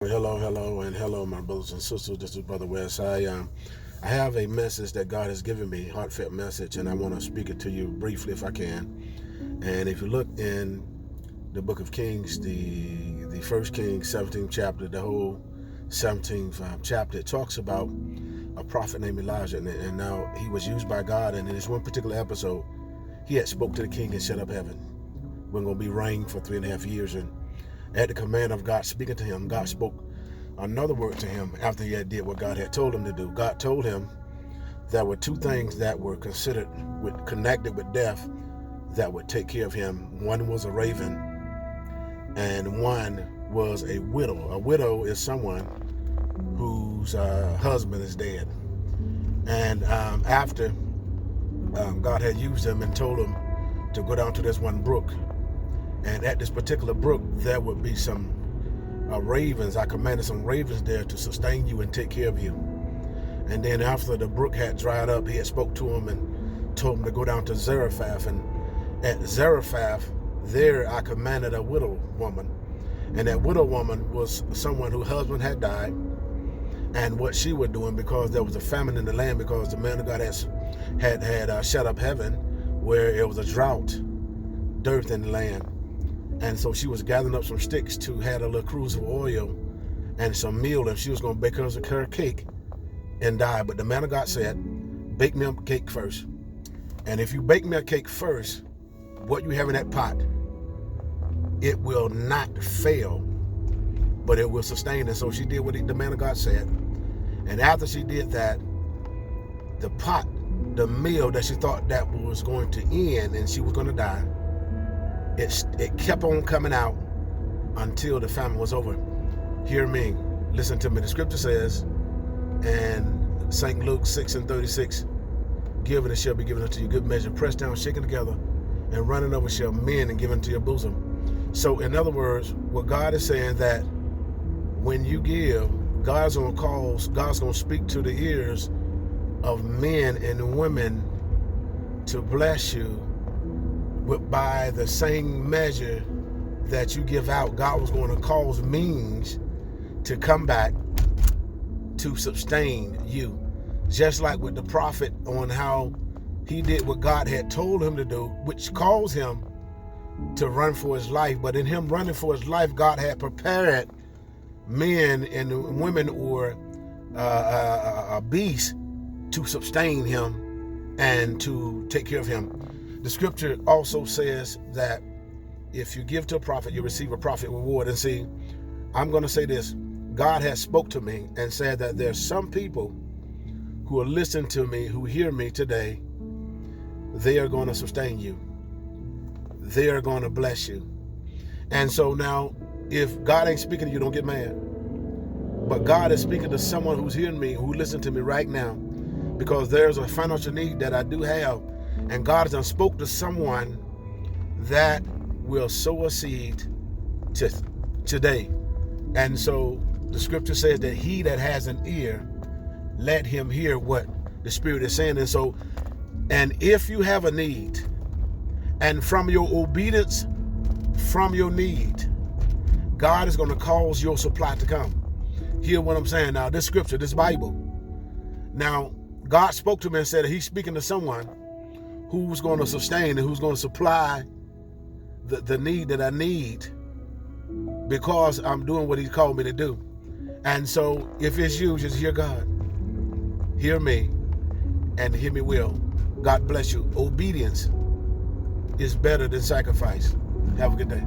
Hello, my brothers and sisters. This is Brother West. I have a message that God has given me, heartfelt message, and I want to speak it to you briefly if I can. And if you look in the book of Kings, the first Kings, 17th chapter, the whole 17th chapter, it talks about a prophet named Elijah, and now he was used by God. And in this one particular episode, he had spoke to the king and shut up heaven. We're going to be rain for 3.5 years, and at the command of God speaking to him, God spoke another word to him after he had did what God had told him to do. God told him there were two things that were connected with death that would take care of him. One was a raven, and one was a widow. A widow is someone whose husband is dead. And after God had used him and told him to go down to this one brook, and at this particular brook, there would be some ravens. I commanded some ravens there to sustain you and take care of you. And then after the brook had dried up, he had spoke to him and told him to go down to Zarephath. And at Zarephath, there I commanded a widow woman. And that widow woman was someone whose husband had died. And what she was doing, because there was a famine in the land, because the man of God had shut up heaven, where it was a drought, dearth in the land. And so she was gathering up some sticks to have a little cruise of oil and some meal, and she was going to bake her cake and die. But the man of God said, bake me a cake first. And if you bake me a cake first, what you have in that pot, it will not fail, but it will sustain. And so she did what the man of God said. And after she did that, the pot, the meal that she thought that was going to end and she was going to die, it kept on coming out until the famine was over. Hear me, listen to me. The scripture says in St. Luke 6:36, give and it shall be given unto you, good measure, pressed down, shaken together, and running over shall men and given to your bosom. So in other words, what God is saying, that when you give, God's going to speak to the ears of men and women to bless you by the same measure that you give out. God was going to cause means to come back to sustain you. Just like with the prophet, on how he did what God had told him to do, which caused him to run for his life. But in him running for his life, God had prepared men and women or a beast to sustain him and to take care of him. The scripture also says that if you give to a prophet, you receive a prophet reward. And see, I'm going to say this. God has spoke to me and said that there's some people who are listening to me, who hear me today. They are going to sustain you. They are going to bless you. And so now, if God ain't speaking to you, don't get mad. But God is speaking to someone who's hearing me, who listen to me right now, because there's a financial need that I do have. And God has spoke to someone that will sow a seed today. And so the scripture says that he that has an ear, let him hear what the Spirit is saying. And so, and if you have a need, and from your obedience, from your need, God is going to cause your supply to come. Hear what I'm saying now. This scripture, this Bible. Now, God spoke to me and said that he's speaking to someone who's going to sustain and who's going to supply the need that I need, because I'm doing what he called me to do. And so if it's you, just hear God. Hear me and hear me well. God bless you. Obedience is better than sacrifice. Have a good day.